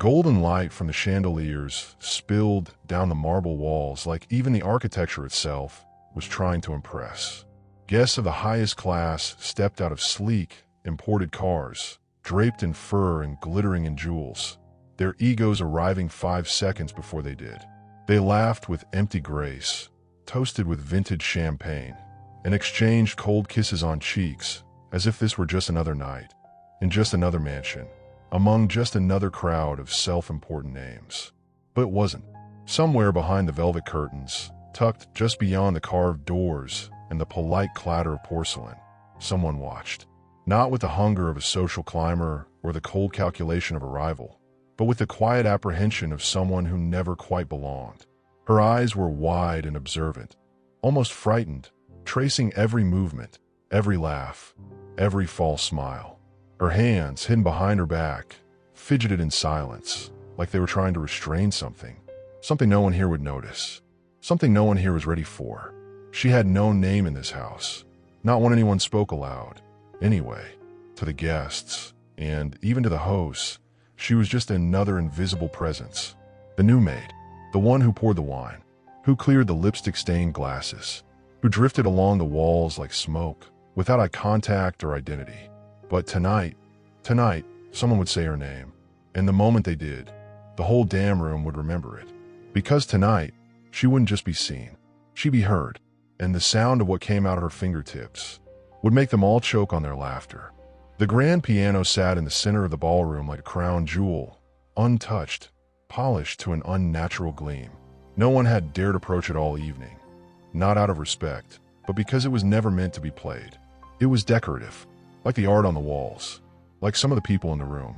Golden light from the chandeliers spilled down the marble walls like even the architecture itself was trying to impress. Guests of the highest class stepped out of sleek, imported cars, draped in fur and glittering in jewels, their egos arriving 5 seconds before they did. They laughed with empty grace, toasted with vintage champagne, and exchanged cold kisses on cheeks as if this were just another night, in just another mansion, among just another crowd of self-important names. But it wasn't. Somewhere behind the velvet curtains, tucked just beyond the carved doors and the polite clatter of porcelain, someone watched. Not with the hunger of a social climber or the cold calculation of a rival, but with the quiet apprehension of someone who never quite belonged. Her eyes were wide and observant, almost frightened, tracing every movement, every laugh, every false smile. Her hands, hidden behind her back, fidgeted in silence, like they were trying to restrain something. Something no one here would notice. Something no one here was ready for. She had no name in this house, not when anyone spoke aloud. Anyway, to the guests, and even to the hosts, she was just another invisible presence. The new maid, the one who poured the wine, who cleared the lipstick-stained glasses, who drifted along the walls like smoke, without eye contact or identity. But tonight, someone would say her name, and the moment they did, the whole damn room would remember it. Because tonight, she wouldn't just be seen, she'd be heard, and the sound of what came out of her fingertips would make them all choke on their laughter. The grand piano sat in the center of the ballroom like a crown jewel, untouched, polished to an unnatural gleam. No one had dared approach it all evening, not out of respect, but because it was never meant to be played. It was decorative, like the art on the walls, like some of the people in the room.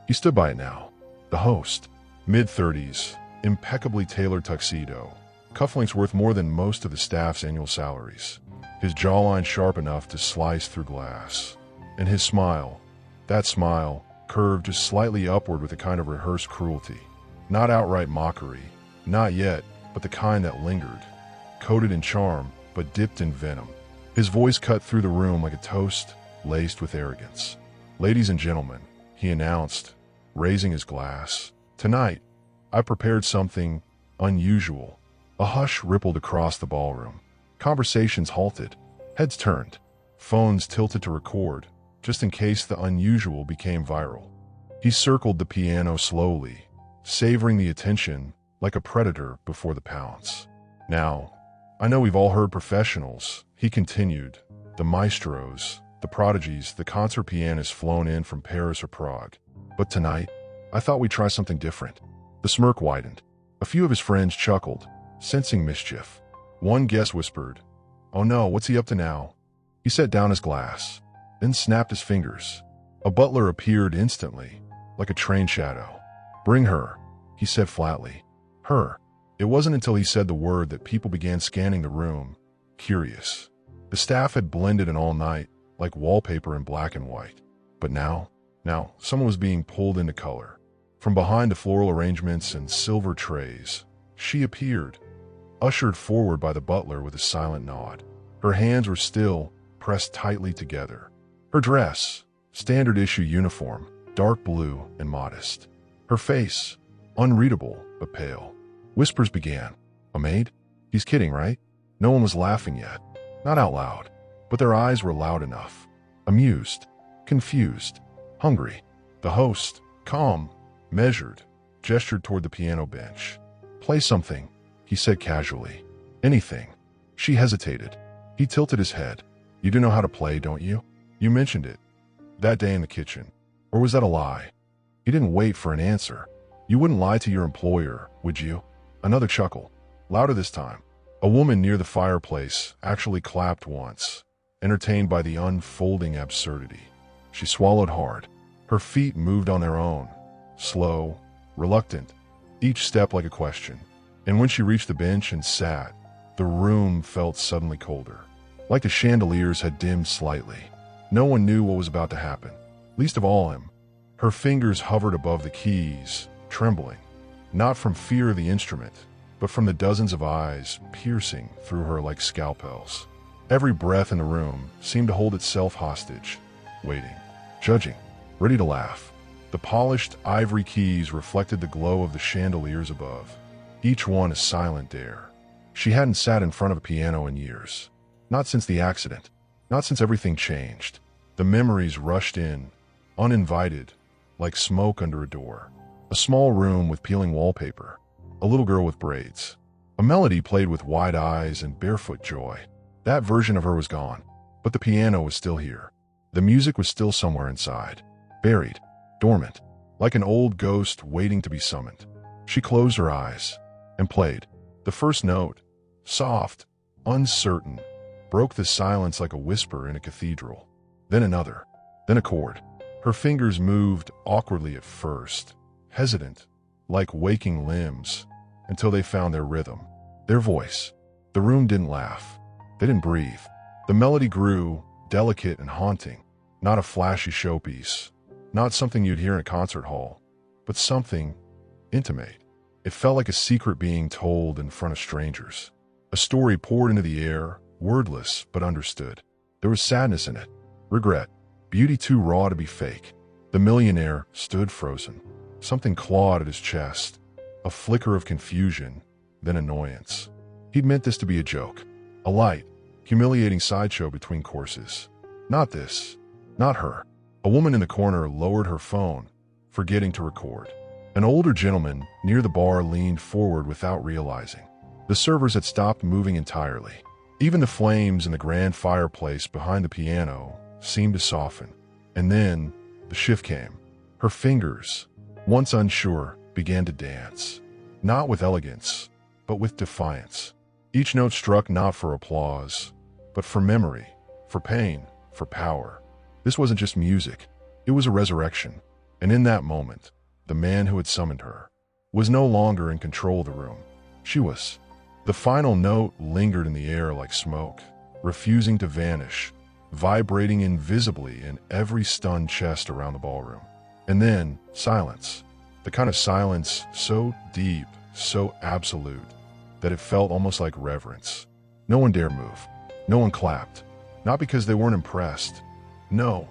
He stood by it now. The host, mid-30s, impeccably tailored tuxedo, cufflinks worth more than most of the staff's annual salaries, his jawline sharp enough to slice through glass, and his smile, that smile, curved just slightly upward with a kind of rehearsed cruelty. Not outright mockery, not yet, but the kind that lingered, coated in charm, but dipped in venom. His voice cut through the room like a toast laced with arrogance. "Ladies and gentlemen," he announced, raising his glass, "tonight, I prepared something unusual." A hush rippled across the ballroom. Conversations halted, heads turned, phones tilted to record, just in case the unusual became viral. He circled the piano slowly, savoring the attention like a predator before the pounce. "Now, I know we've all heard professionals," he continued, "the maestros, the prodigies, the concert pianists flown in from Paris or Prague. But tonight, I thought we'd try something different." The smirk widened. A few of his friends chuckled, sensing mischief. One guest whispered, "Oh no, what's he up to now?" He set down his glass, then snapped his fingers. A butler appeared instantly, like a trained shadow. "Bring her," he said flatly. "Her." It wasn't until he said the word that people began scanning the room, curious. The staff had blended in all night, like wallpaper in black and white. But now, someone was being pulled into color. From behind the floral arrangements and silver trays, she appeared, ushered forward by the butler with a silent nod. Her hands were still pressed tightly together. Her dress, standard issue uniform, dark blue and modest. Her face, unreadable but pale. Whispers began. "A maid? He's kidding, right?" No one was laughing yet. Not out loud, but their eyes were loud enough. Amused, confused, hungry. The host, calm, measured, gestured toward the piano bench. "Play something," he said casually. "Anything." She hesitated. He tilted his head. "You do know how to play, don't you? You mentioned it that day in the kitchen. Or was that a lie?" He didn't wait for an answer. "You wouldn't lie to your employer, would you?" Another chuckle, louder this time. A woman near the fireplace actually clapped once, entertained by the unfolding absurdity. She swallowed hard. Her feet moved on their own, slow, reluctant, each step like a question. And when she reached the bench and sat, the room felt suddenly colder, like the chandeliers had dimmed slightly. No one knew what was about to happen, least of all him. Her fingers hovered above the keys, trembling, not from fear of the instrument, but from the dozens of eyes piercing through her like scalpels. Every breath in the room seemed to hold itself hostage, waiting, judging, ready to laugh. The polished ivory keys reflected the glow of the chandeliers above, each one a silent dare. She hadn't sat in front of a piano in years. Not since the accident. Not since everything changed. The memories rushed in, uninvited, like smoke under a door. A small room with peeling wallpaper. A little girl with braids. A melody played with wide eyes and barefoot joy. That version of her was gone, but the piano was still here. The music was still somewhere inside, buried, dormant, like an old ghost waiting to be summoned. She closed her eyes and played. The first note, soft, uncertain, broke the silence like a whisper in a cathedral. Then another, then a chord. Her fingers moved awkwardly at first, hesitant, like waking limbs, until they found their rhythm, their voice. The room didn't laugh. They didn't breathe. The melody grew, delicate and haunting, not a flashy showpiece, not something you'd hear in a concert hall, but something intimate. It felt like a secret being told in front of strangers. A story poured into the air, wordless but understood. There was sadness in it, regret, beauty too raw to be fake. The millionaire stood frozen. Something clawed at his chest, a flicker of confusion, then annoyance. He'd meant this to be a joke, a light, humiliating sideshow between courses. Not this, not her. A woman in the corner lowered her phone, forgetting to record. An older gentleman near the bar leaned forward without realizing. The servers had stopped moving entirely. Even the flames in the grand fireplace behind the piano seemed to soften. And then the shift came. Her fingers, once unsure, began to dance. Not with elegance, but with defiance. Each note struck not for applause, but for memory, for pain, for power. This wasn't just music. It was a resurrection. And in that moment, the man who had summoned her was no longer in control of the room. She was. The final note lingered in the air like smoke, refusing to vanish, vibrating invisibly in every stunned chest around the ballroom. And then, silence. The kind of silence so deep, so absolute, that it felt almost like reverence. No one dared move. No one clapped. Not because they weren't impressed. No,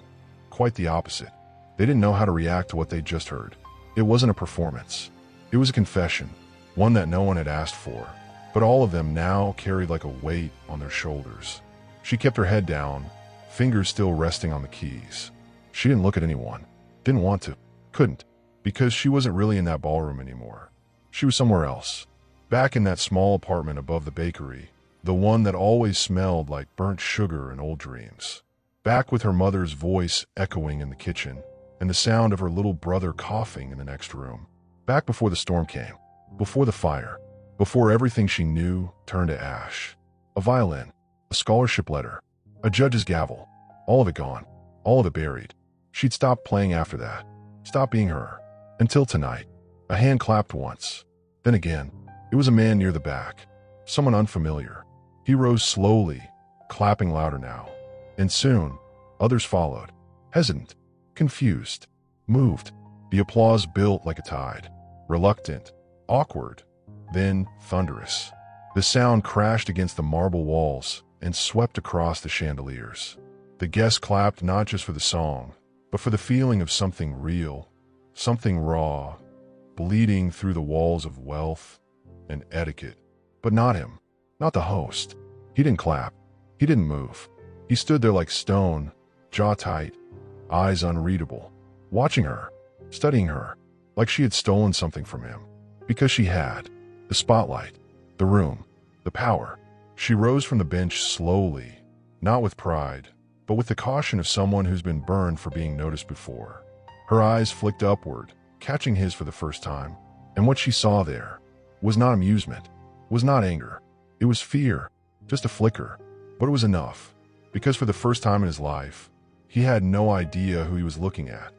quite the opposite. They didn't know how to react to what they'd just heard. It wasn't a performance. It was a confession, one that no one had asked for. But all of them now carried like a weight on their shoulders. She kept her head down, fingers still resting on the keys. She didn't look at anyone. Didn't want to. Couldn't. Because she wasn't really in that ballroom anymore. She was somewhere else. Back in that small apartment above the bakery, the one that always smelled like burnt sugar and old dreams. Back with her mother's voice echoing in the kitchen, and the sound of her little brother coughing in the next room. Back before the storm came. Before the fire. Before everything she knew turned to ash. A violin. A scholarship letter. A judge's gavel. All of it gone. All of it buried. She'd stopped playing after that. Stopped being her. Until tonight. A hand clapped once. Then again. It was a man near the back. Someone unfamiliar. He rose slowly, clapping louder now. And soon, others followed. Hesitant. Confused. Moved. The applause built like a tide. Reluctant. Awkward. Then thunderous. The sound crashed against the marble walls and swept across the chandeliers. The guests clapped not just for the song, but for the feeling of something real, something raw, bleeding through the walls of wealth and etiquette. But not him. Not the host. He didn't clap. He didn't move. He stood there like stone, jaw tight, eyes unreadable, watching her, studying her, like she had stolen something from him. Because she had. The spotlight, the room, the power. She rose from the bench slowly, not with pride, but with the caution of someone who's been burned for being noticed before. Her eyes flicked upward, catching his for the first time. And what she saw there was not amusement, was not anger. It was fear, just a flicker. But it was enough, because for the first time in his life, he had no idea who he was looking at.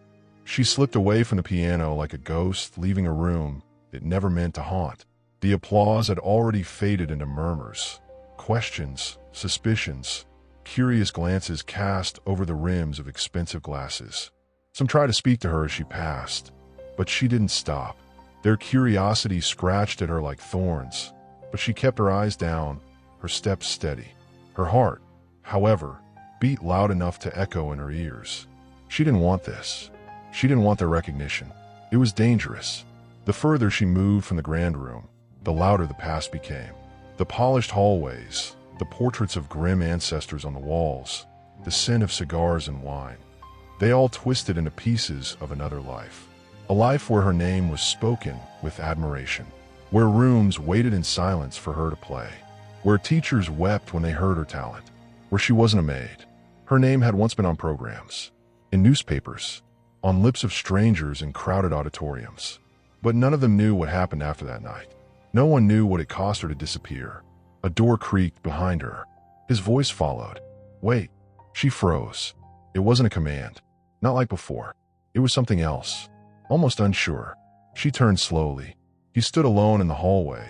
She slipped away from the piano like a ghost leaving a room it never meant to haunt. The applause had already faded into murmurs, questions, suspicions, curious glances cast over the rims of expensive glasses. Some tried to speak to her as she passed, but she didn't stop. Their curiosity scratched at her like thorns, but she kept her eyes down, her steps steady. Her heart, however, beat loud enough to echo in her ears. She didn't want this. She didn't want their recognition. It was dangerous. The further she moved from the grand room, the louder the past became. The polished hallways, the portraits of grim ancestors on the walls, the scent of cigars and wine. They all twisted into pieces of another life. A life where her name was spoken with admiration, where rooms waited in silence for her to play, where teachers wept when they heard her talent, where she wasn't a maid. Her name had once been on programs, in newspapers, on lips of strangers in crowded auditoriums. But none of them knew what happened after that night. No one knew what it cost her to disappear. A door creaked behind her. His voice followed. Wait. She froze. It wasn't a command. Not like before. It was something else. Almost unsure. She turned slowly. He stood alone in the hallway,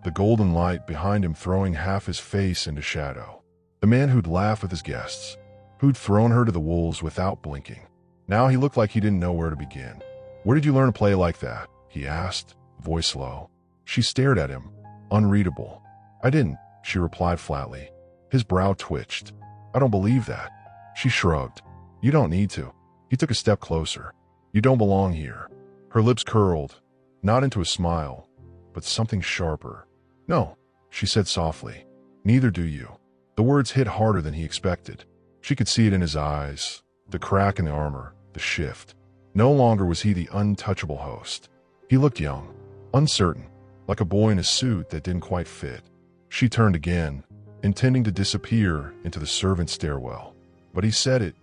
the golden light behind him throwing half his face into shadow. The man who'd laughed with his guests, who'd thrown her to the wolves without blinking. Now he looked like he didn't know where to begin. Where did you learn to play like that? He asked, voice low. She stared at him, unreadable. I didn't, she replied flatly. His brow twitched. I don't believe that. She shrugged. You don't need to. He took a step closer. You don't belong here. Her lips curled, not into a smile, but something sharper. No, she said softly. Neither do you. The words hit harder than he expected. She could see it in his eyes, the crack in the armor, the shift. No longer was he the untouchable host. He looked young, uncertain, like a boy in a suit that didn't quite fit. She turned again, intending to disappear into the servants' stairwell. But he said it,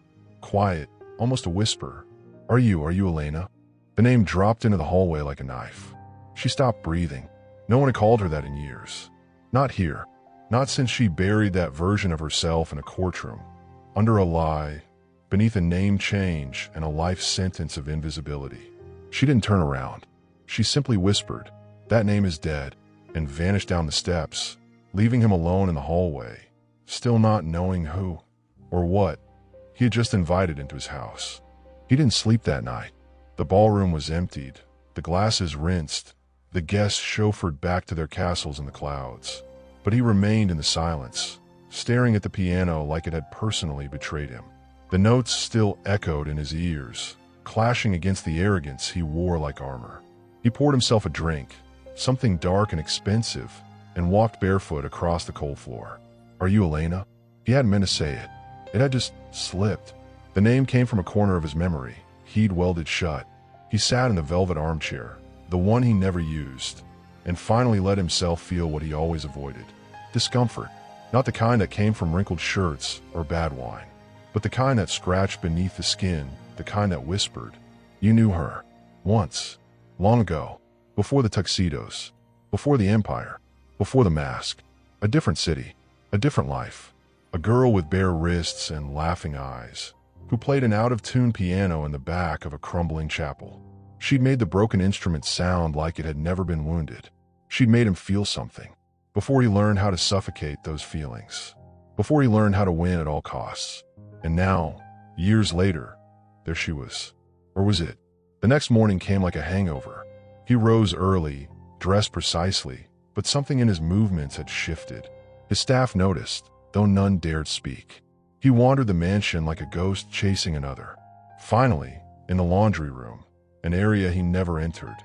quiet, almost a whisper. Are you Elena? The name dropped into the hallway like a knife. She stopped breathing. No one had called her that in years. Not here. Not since she buried that version of herself in a courtroom. Under a lie, beneath a name change and a life sentence of invisibility. She didn't turn around. She simply whispered, that name is dead, and vanished down the steps, leaving him alone in the hallway, still not knowing who or what he had just invited into his house. He didn't sleep that night. The ballroom was emptied, the glasses rinsed, the guests chauffeured back to their castles in the clouds. But he remained in the silence, staring at the piano like it had personally betrayed him. The notes still echoed in his ears, clashing against the arrogance he wore like armor. He poured himself a drink, something dark and expensive, and walked barefoot across the cold floor. Are you Elena? He hadn't meant to say it. It had just slipped. The name came from a corner of his memory, he'd welded shut. He sat in the velvet armchair, the one he never used, and finally let himself feel what he always avoided. Discomfort. Not the kind that came from wrinkled shirts or bad wine, but the kind that scratched beneath the skin, the kind that whispered. You knew her. Once. Long ago. Before the tuxedos. Before the empire. Before the mask. A different city. A different life. A girl with bare wrists and laughing eyes, who played an out-of-tune piano in the back of a crumbling chapel. She'd made the broken instrument sound like it had never been wounded. She'd made him feel something, before he learned how to suffocate those feelings, before he learned how to win at all costs. And now, years later, there she was. Or was it? The next morning came like a hangover. He rose early, dressed precisely, but something in his movements had shifted. His staff noticed, though none dared speak. He wandered the mansion like a ghost chasing another. Finally, in the laundry room, an area he never entered,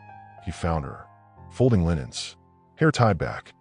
he found her, folding linens, hair tied back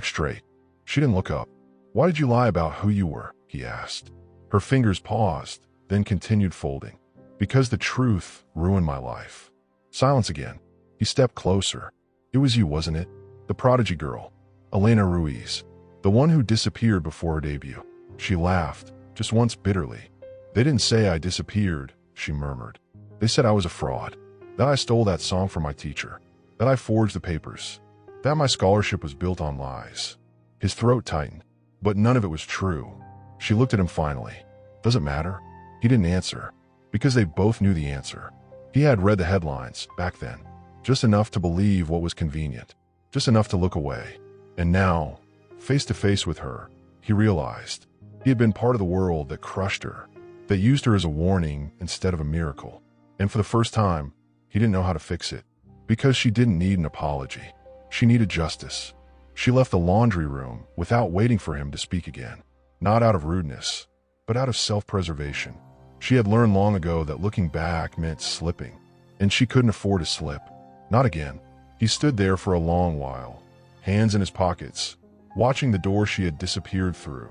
straight. She didn't look up. Why did you lie about who you were? He asked. Her fingers paused, then continued folding. Because the truth ruined my life. Silence again. He stepped closer. It was you, wasn't it? The prodigy girl, Elena Ruiz, the one who disappeared before her debut. She laughed, just once bitterly. They didn't say I disappeared, she murmured. They said I was a fraud, that I stole that song from my teacher, that I forged the papers, that my scholarship was built on lies. His throat tightened, but none of it was true. She looked at him finally. Does it matter? He didn't answer, because they both knew the answer. He had read the headlines, back then, just enough to believe what was convenient, just enough to look away. And now, face to face with her, he realized he had been part of the world that crushed her, that used her as a warning instead of a miracle. And for the first time, he didn't know how to fix it, because she didn't need an apology. She needed justice. She left the laundry room without waiting for him to speak again, not out of rudeness, but out of self-preservation. She had learned long ago that looking back meant slipping, and she couldn't afford to slip. Not again. He stood there for a long while, hands in his pockets, watching the door she had disappeared through,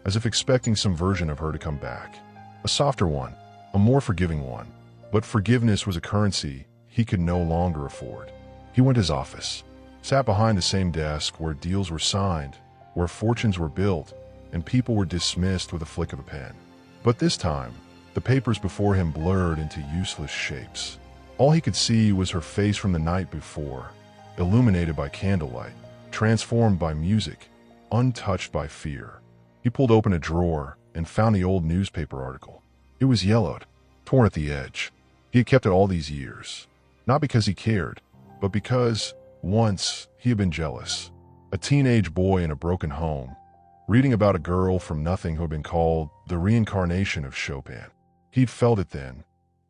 as if expecting some version of her to come back. A softer one, a more forgiving one. But forgiveness was a currency he could no longer afford. He went to his office, sat behind the same desk where deals were signed, where fortunes were built, and people were dismissed with a flick of a pen. But this time, the papers before him blurred into useless shapes. All he could see was her face from the night before, illuminated by candlelight, transformed by music, untouched by fear. He pulled open a drawer and found the old newspaper article. It was yellowed, torn at the edge. He had kept it all these years, not because he cared, but because, once, he had been jealous. A teenage boy in a broken home, reading about a girl from nothing who had been called the reincarnation of Chopin. He'd felt it then,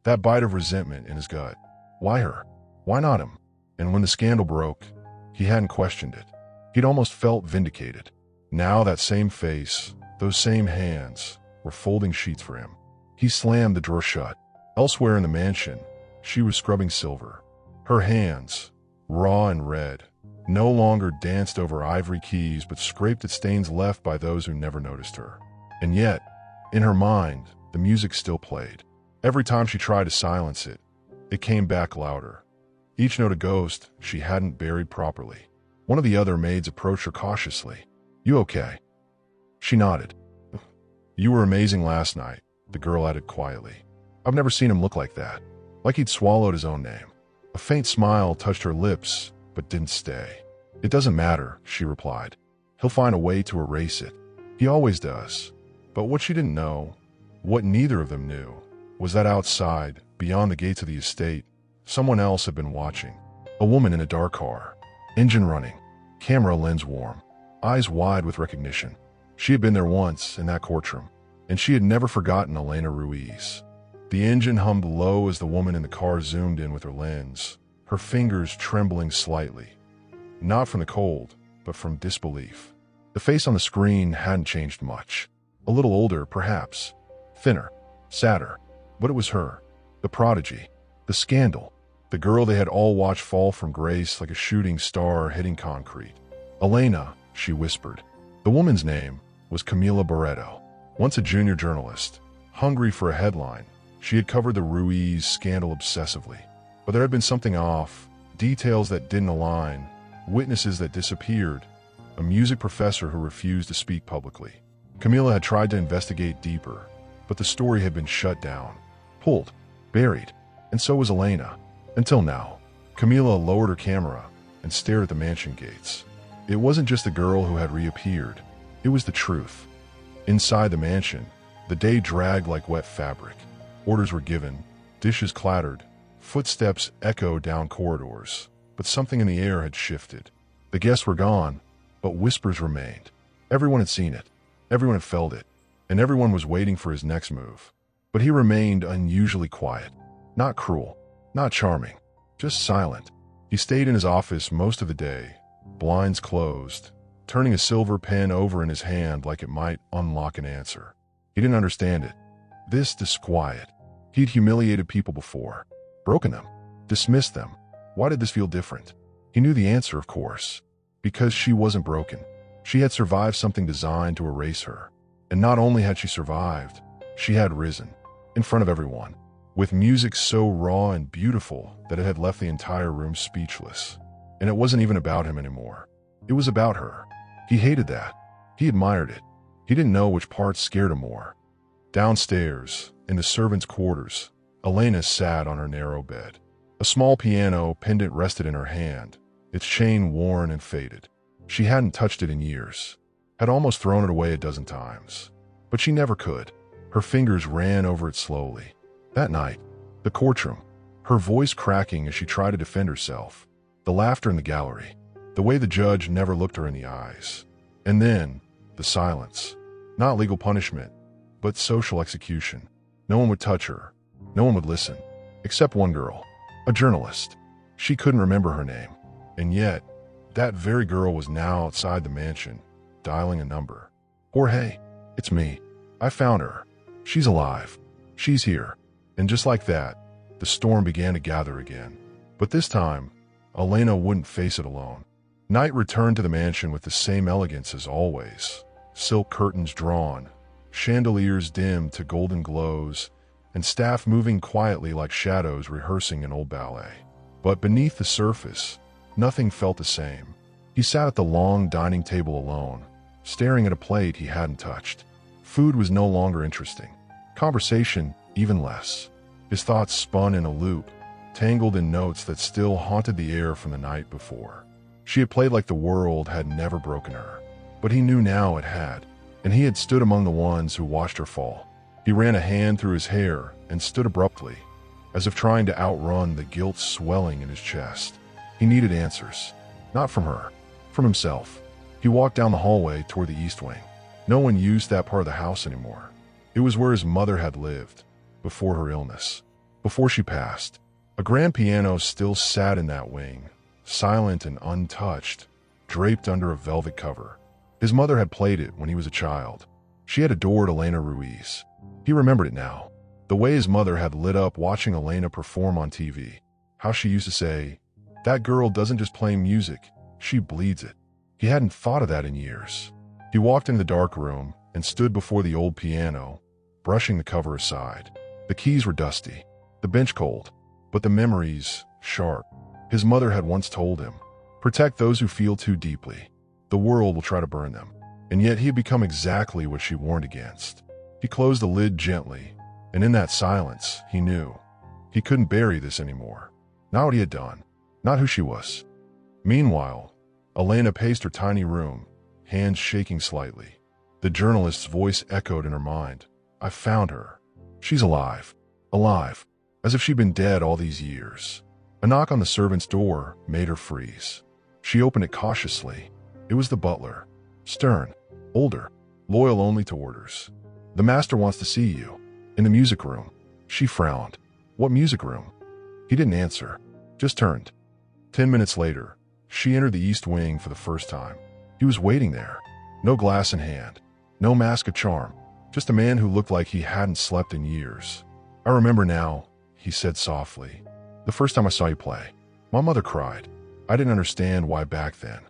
that bite of resentment in his gut. Why her? Why not him? And when the scandal broke, he hadn't questioned it. He'd almost felt vindicated. Now that same face, those same hands, were folding sheets for him. He slammed the drawer shut. Elsewhere in the mansion, she was scrubbing silver. Her hands, raw and red, no longer danced over ivory keys but scraped at stains left by those who never noticed her. And yet, in her mind, the music still played. Every time she tried to silence it, it came back louder. Each note a ghost she hadn't buried properly. One of the other maids approached her cautiously. "You okay?" She nodded. "You were amazing last night," the girl added quietly. "I've never seen him look like that, like he'd swallowed his own name." A faint smile touched her lips, but didn't stay. "It doesn't matter," she replied. "He'll find a way to erase it. He always does." But what she didn't know, what neither of them knew, was that outside, beyond the gates of the estate, someone else had been watching. A woman in a dark car, engine running, camera lens warm, eyes wide with recognition. She had been there once in that courtroom, and she had never forgotten Elena Ruiz. The engine hummed low as the woman in the car zoomed in with her lens, her fingers trembling slightly. Not from the cold, but from disbelief. The face on the screen hadn't changed much. A little older, perhaps. Thinner. Sadder. But it was her. The prodigy. The scandal. The girl they had all watched fall from grace like a shooting star hitting concrete. "Elena," she whispered. The woman's name was Camila Barreto. Once a junior journalist, hungry for a headline, she had covered the Ruiz scandal obsessively. But there had been something off, details that didn't align, witnesses that disappeared, a music professor who refused to speak publicly. Camila had tried to investigate deeper, but the story had been shut down, pulled, buried, and so was Elena. Until now. Camila lowered her camera and stared at the mansion gates. It wasn't just the girl who had reappeared, it was the truth. Inside the mansion, the day dragged like wet fabric. Orders were given, dishes clattered, footsteps echoed down corridors, but something in the air had shifted. The guests were gone, but whispers remained. Everyone had seen it. Everyone had felt it, and everyone was waiting for his next move. But he remained unusually quiet, not cruel, not charming, just silent. He stayed in his office most of the day, blinds closed, turning a silver pen over in his hand like it might unlock an answer. He didn't understand it. This disquiet. He'd humiliated people before, broken them, dismissed them. Why did this feel different? He knew the answer, of course. Because she wasn't broken. She had survived something designed to erase her. And not only had she survived, she had risen, in front of everyone, with music so raw and beautiful that it had left the entire room speechless. And it wasn't even about him anymore. It was about her. He hated that. He admired it. He didn't know which parts scared him more. Downstairs, in the servants' quarters, Elena sat on her narrow bed. A small piano pendant rested in her hand, its chain worn and faded. She hadn't touched it in years, had almost thrown it away a dozen times. But she never could. Her fingers ran over it slowly. That night, the courtroom, her voice cracking as she tried to defend herself, the laughter in the gallery, the way the judge never looked her in the eyes. And then, the silence. Not legal punishment, but social execution. No one would touch her. No one would listen. Except one girl, a journalist. She couldn't remember her name. And yet, that very girl was now outside the mansion, dialing a number. "Jorge, it's me. I found her. She's alive." She's here. And just like that, the storm began to gather again. But this time, Elena wouldn't face it alone. Night returned to the mansion with the same elegance as always. Silk curtains drawn, chandeliers dimmed to golden glows, and staff moving quietly like shadows rehearsing an old ballet. But beneath the surface, nothing felt the same. He sat at the long dining table alone, staring at a plate he hadn't touched. Food was no longer interesting. Conversation, even less. His thoughts spun in a loop, tangled in notes that still haunted the air from the night before. She had played like the world had never broken her. But he knew now it had, and he had stood among the ones who watched her fall. He ran a hand through his hair and stood abruptly, as if trying to outrun the guilt swelling in his chest. He needed answers, not from her, from himself. He walked down the hallway toward the east wing. No one used that part of the house anymore. It was where his mother had lived, before her illness, before she passed. A grand piano still sat in that wing, silent and untouched, draped under a velvet cover. His mother had played it when he was a child. She had adored Elena Ruiz. He remembered it now, the way his mother had lit up watching Elena perform on TV. How she used to say, "That girl doesn't just play music, she bleeds it." He hadn't thought of that in years. He walked into the dark room and stood before the old piano, brushing the cover aside. The keys were dusty, the bench cold, but the memories sharp. His mother had once told him, "Protect those who feel too deeply. The world will try to burn them." And yet he had become exactly what she warned against. He closed the lid gently, and in that silence, he knew. He couldn't bury this anymore. Not what he had done, not who she was. Meanwhile, Elena paced her tiny room, hands shaking slightly. The journalist's voice echoed in her mind. "I found her. She's alive. Alive. As if she'd been dead all these years." A knock on the servant's door made her freeze. She opened it cautiously. It was the butler. Stern, older, loyal only to orders. "The master wants to see you. In the music room." She frowned. "What music room?" He didn't answer, just turned. 10 minutes later, she entered the east wing for the first time. He was waiting there. No glass in hand, no mask of charm, just a man who looked like he hadn't slept in years. "I remember now," he said softly. "The first time I saw you play. My mother cried. I didn't understand why back then."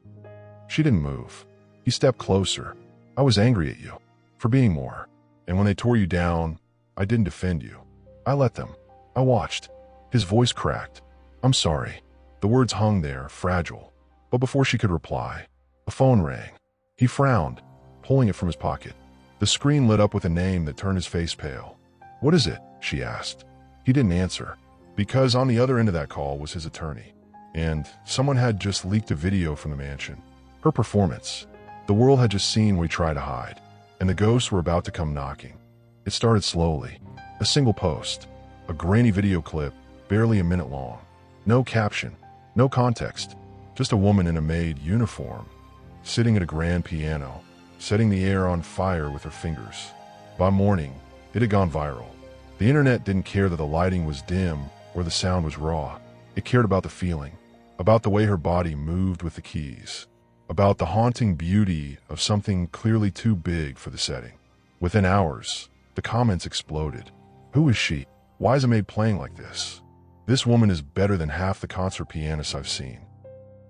She didn't move. He stepped closer. "I was angry at you, for being more. And when they tore you down, I didn't defend you. I let them. I watched." His voice cracked. "I'm sorry." The words hung there, fragile. But before she could reply, a phone rang. He frowned, pulling it from his pocket. The screen lit up with a name that turned his face pale. "What is it?" she asked. He didn't answer, because on the other end of that call was his attorney. And someone had just leaked a video from the mansion. Her performance. The world had just seen what we tried to hide, and the ghosts were about to come knocking. It started slowly. A single post. A grainy video clip, barely a minute long. No caption, no context. Just a woman in a Maid uniform, sitting at a grand piano, setting the air on fire with her fingers. By morning, it had gone viral. The internet didn't care that the lighting was dim or the sound was raw. It cared about the feeling, about the way her body moved with the keys, about the haunting beauty of something clearly too big for the setting. Within hours, the comments exploded. "Who is she? Why is a Maid playing like this? This woman is better than half the concert pianists I've seen.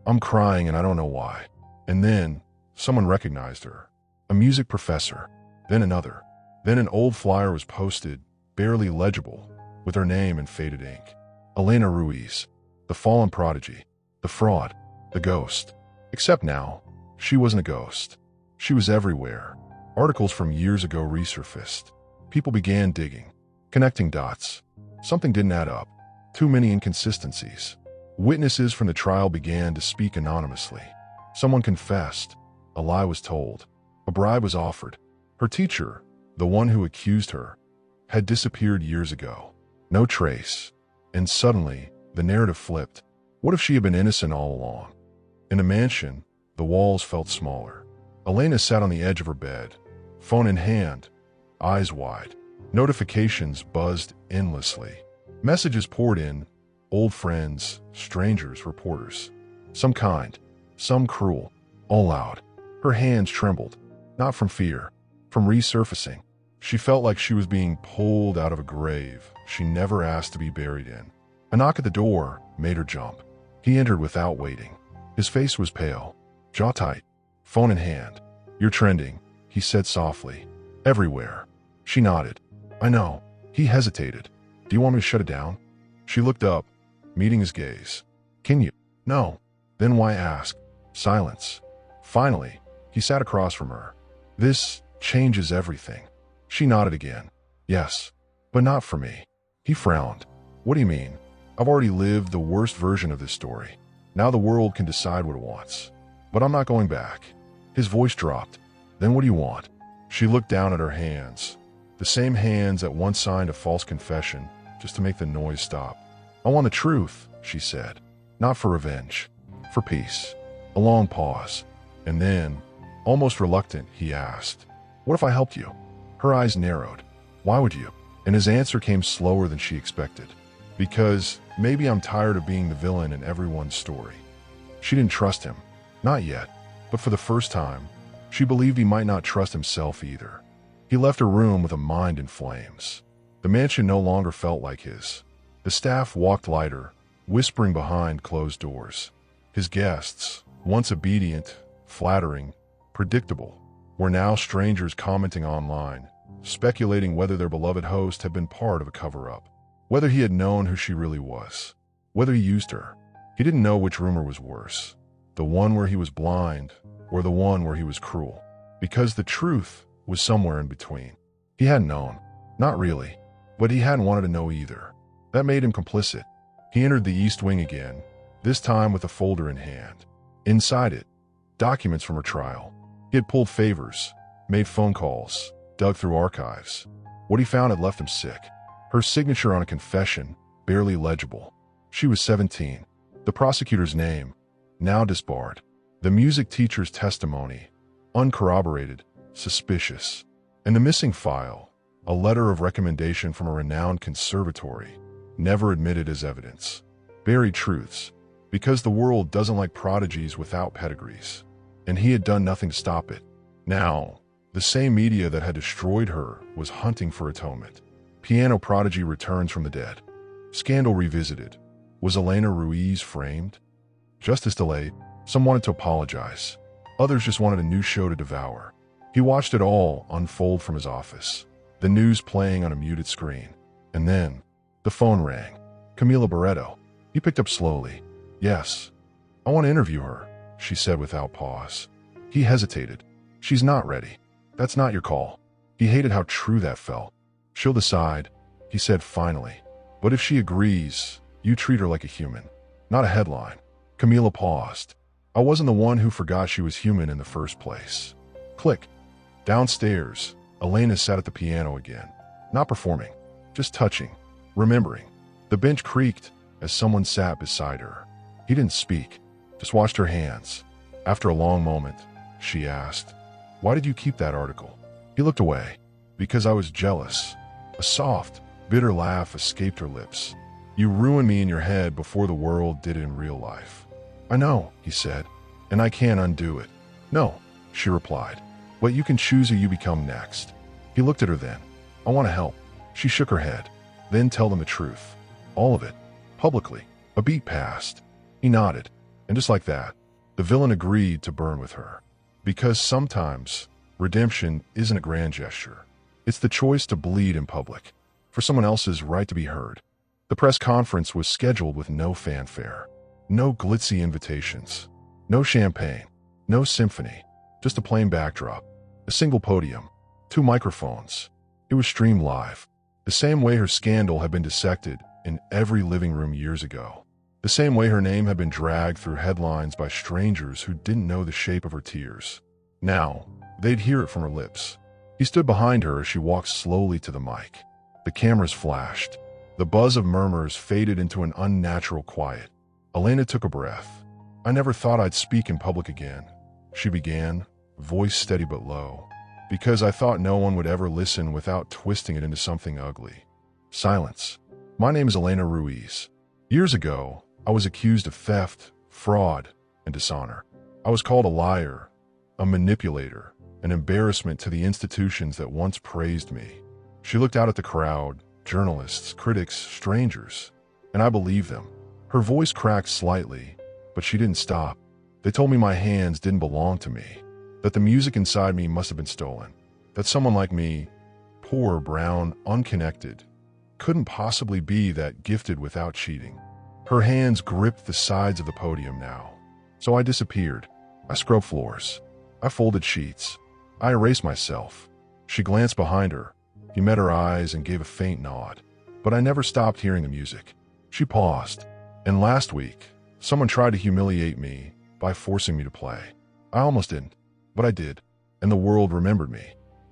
I'm crying and I don't know why." And then, someone recognized her. A music professor. Then another. Then an old flyer was posted, barely legible, with her name in faded ink. Elena Ruiz. The fallen prodigy. The fraud. The ghost. Except now, she wasn't a ghost. She was everywhere. Articles from years ago resurfaced. People began digging, connecting dots. Something didn't add up. Too many inconsistencies. Witnesses from the trial began to speak anonymously. Someone confessed. A lie was told. A bribe was offered. Her teacher, the one who accused her, had disappeared years ago. No trace. And suddenly, the narrative flipped. What if she had been innocent all along? In the mansion, the walls felt smaller. Elena sat on the edge of her bed, phone in hand, eyes wide. Notifications buzzed endlessly. Messages poured in, old friends, strangers, reporters. Some kind, some cruel, all loud. Her hands trembled, not from fear, from resurfacing. She felt like she was being pulled out of a grave she never asked to be buried in. A knock at the door made her jump. He entered without waiting. His face was pale, jaw tight, phone in hand. "You're trending," he said softly. "Everywhere." She nodded. "I know." He hesitated. "Do you want me to shut it down?" She looked up, meeting his gaze. "Can you?" "No." "Then why ask?" Silence. Finally, he sat across from her. "This changes everything." She nodded again. "Yes, but not for me." He frowned. "What do you mean?" "I've already lived the worst version of this story. Now the world can decide what it wants. But I'm not going back." His voice dropped. "Then what do you want?" She looked down at her hands. The same hands that once signed a false confession just to make the noise stop. "I want the truth," she said. "Not for revenge. For peace." A long pause. And then, almost reluctant, he asked, "What if I helped you?" Her eyes narrowed. "Why would you?" And his answer came slower than she expected. "Because maybe I'm tired of being the villain in everyone's story." She didn't trust him. Not yet. But for the first time, she believed he might not trust himself either. He left her room with a mind in flames. The mansion no longer felt like his. The staff walked lighter, whispering behind closed doors. His guests, once obedient, flattering, predictable, were now strangers commenting online, speculating whether their beloved host had been part of a cover-up, whether he had known who she really was, whether he used her. He didn't know which rumor was worse, the one where he was blind or the one where he was cruel, because the truth was somewhere in between. He hadn't known. Not really. But he hadn't wanted to know either. That made him complicit. He entered the East Wing again, this time with a folder in hand. Inside it, documents from her trial. He had pulled favors, made phone calls, dug through archives. What he found had left him sick. Her signature on a confession, barely legible. She was 17. The prosecutor's name, now disbarred. The music teacher's testimony, uncorroborated, suspicious. And the missing file, a letter of recommendation from a renowned conservatory, never admitted as evidence. Buried truths, because the world doesn't like prodigies without pedigrees. And he had done nothing to stop it. Now, the same media that had destroyed her was hunting for atonement. Piano prodigy returns from the dead. Scandal revisited. Was Elena Ruiz framed? Justice delayed. Some wanted to apologize. Others just wanted a new show to devour. He watched it all unfold from his office, the news playing on a muted screen. And then, the phone rang. Camila Barreto. He picked up slowly. "Yes. I want to interview her," she said without pause. He hesitated. "She's not ready. That's not your call." He hated how true that felt. "She'll decide," he said finally. "But if she agrees, you treat her like a human, not a headline." Camila paused. "I wasn't the one who forgot she was human in the first place." Click. Downstairs, Elena sat at the piano again. Not performing, just touching, remembering. The bench creaked as someone sat beside her. He didn't speak, just watched her hands. After a long moment, she asked, "Why did you keep that article?" He looked away. "Because I was jealous." A soft, bitter laugh escaped her lips. "You ruined me in your head before the world did it in real life." "I know," he said, "and I can't undo it." "No," she replied, "but you can choose who you become next." He looked at her then. "I want to help." She shook her head. "Then tell them the truth. All of it. Publicly." A beat passed. He nodded. And just like that, the villain agreed to burn with her. Because sometimes, redemption isn't a grand gesture. It's the choice to bleed in public, for someone else's right to be heard. The press conference was scheduled with no fanfare. No glitzy invitations. No champagne. No symphony. Just a plain backdrop. A single podium. 2 microphones. It was streamed live. The same way her scandal had been dissected in every living room years ago. The same way her name had been dragged through headlines by strangers who didn't know the shape of her tears. Now, they'd hear it from her lips. He stood behind her as she walked slowly to the mic. The cameras flashed. The buzz of murmurs faded into an unnatural quiet. Elena took a breath. "I never thought I'd speak in public again," she began, voice steady but low, "because I thought no one would ever listen without twisting it into something ugly." Silence. "My name is Elena Ruiz. Years ago, I was accused of theft, fraud, and dishonor. I was called a liar, a manipulator, an embarrassment to the institutions that once praised me. She looked out at the crowd, journalists, critics, strangers, and I believed them. Her voice cracked slightly, but she didn't stop. They told me my hands didn't belong to me, that the music inside me must have been stolen, that someone like me, poor, brown, unconnected, couldn't possibly be that gifted without cheating. Her hands gripped the sides of the podium now. So I disappeared. I scrubbed floors. I folded sheets. I erased myself. She glanced behind her. He met her eyes and gave a faint nod. But I never stopped hearing the music. She paused. And last week, someone tried to humiliate me by forcing me to play. I almost didn't, but I did. And the world remembered me.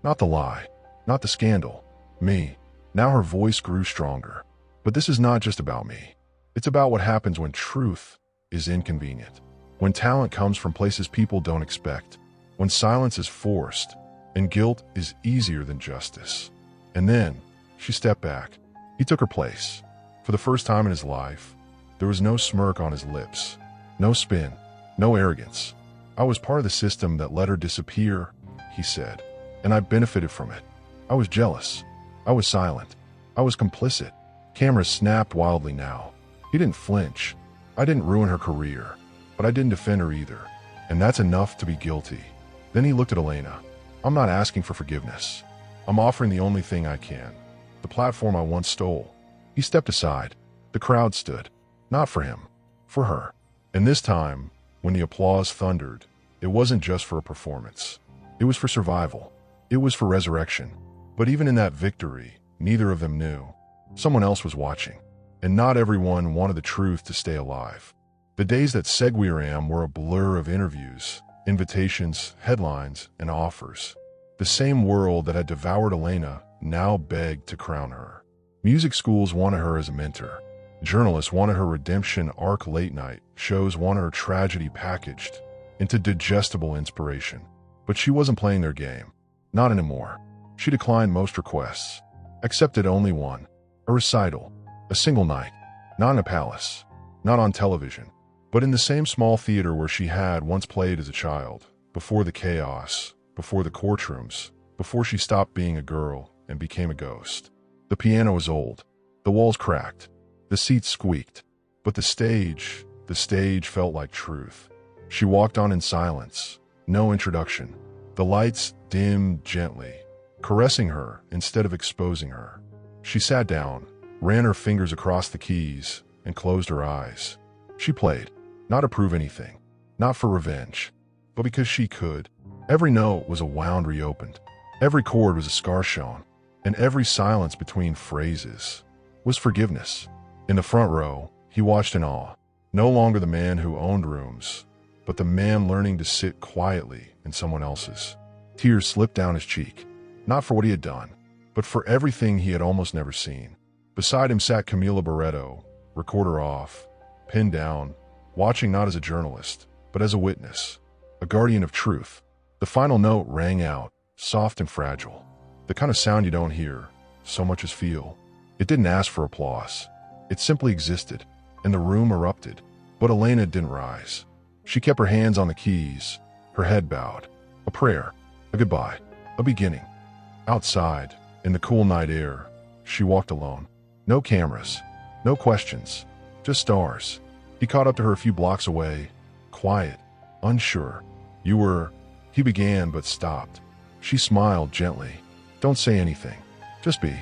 Not the lie. Not the scandal. Me. Now her voice grew stronger. But this is not just about me. It's about what happens when truth is inconvenient. When talent comes from places people don't expect. When silence is forced and guilt is easier than justice. And then she stepped back. He took her place. For the first time in his life, there was no smirk on his lips, no spin, no arrogance. I was part of the system that let her disappear, he said, and I benefited from it. I was jealous. I was silent. I was complicit. Cameras snapped wildly now. He didn't flinch. I didn't ruin her career, but I didn't defend her either. And that's enough to be guilty. Then he looked at Elena. I'm not asking for forgiveness. I'm offering the only thing I can. The platform I once stole. He stepped aside. The crowd stood. Not for him. For her. And this time, when the applause thundered, it wasn't just for a performance. It was for survival. It was for resurrection. But even in that victory, neither of them knew. Someone else was watching. And not everyone wanted the truth to stay alive. The days that Seguiram were a blur of interviews, invitations, headlines, and offers. The same world that had devoured Elena now begged to crown her. Music schools wanted her as a mentor. Journalists wanted her redemption arc late night. Shows wanted her tragedy packaged into digestible inspiration. But she wasn't playing their game. Not anymore. She declined most requests. Accepted only one. A recital. A single night. Not in a palace. Not on television. But in the same small theater where she had once played as a child. Before the chaos. Before the courtrooms. Before she stopped being a girl and became a ghost. The piano was old. The walls cracked. The seats squeaked. But the stage felt like truth. She walked on in silence. No introduction. The lights dimmed gently, caressing her instead of exposing her. She sat down, ran her fingers across the keys, and closed her eyes. She played, not to prove anything, not for revenge, but because she could. Every note was a wound reopened. Every chord was a scar shown, and every silence between phrases was forgiveness. In the front row, he watched in awe, no longer the man who owned rooms, but the man learning to sit quietly in someone else's. Tears slipped down his cheek, not for what he had done, but for everything he had almost never seen. Beside him sat Camila Barreto, recorder off, pinned down, watching not as a journalist, but as a witness, a guardian of truth. The final note rang out, soft and fragile, the kind of sound you don't hear, so much as feel. It didn't ask for applause. It simply existed, and the room erupted. But Elena didn't rise. She kept her hands on the keys, her head bowed. A prayer, a goodbye, a beginning. Outside, in the cool night air, she walked alone. No cameras, no questions, just stars. He caught up to her a few blocks away, quiet, unsure. You were, he began but stopped. She smiled gently. Don't say anything, just be.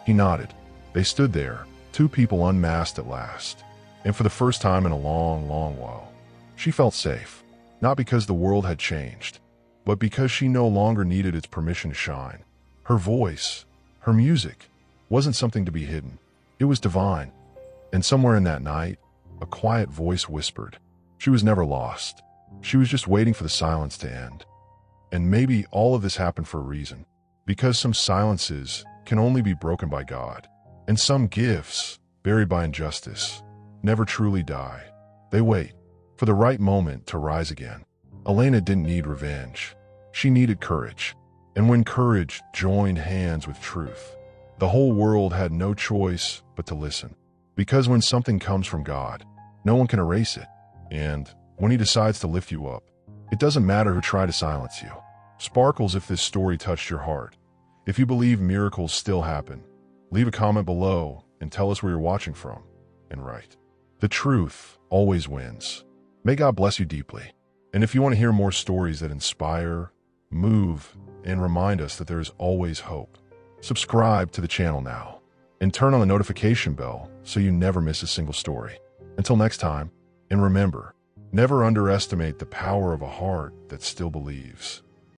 He nodded. They stood there, two people unmasked at last. And for the first time in a long, long while, she felt safe. Not because the world had changed, but because she no longer needed its permission to shine. Her voice, her music, wasn't something to be hidden. It was divine. And somewhere in that night, a quiet voice whispered. She was never lost. She was just waiting for the silence to end. And maybe all of this happened for a reason. Because some silences can only be broken by God. And some gifts, buried by injustice, never truly die. They wait for the right moment to rise again. Elena didn't need revenge. She needed courage. And when courage joined hands with truth, the whole world had no choice but to listen. Because when something comes from God, no one can erase it. And when he decides to lift you up, it doesn't matter who tried to silence you. Sparkles if this story touched your heart. If you believe miracles still happen, leave a comment below and tell us where you're watching from. And write. The truth always wins. May God bless you deeply. And if you want to hear more stories that inspire, move, and remind us that there is always hope, subscribe to the channel now and turn on the notification bell so you never miss a single story. Until next time, and remember, never underestimate the power of a heart that still believes.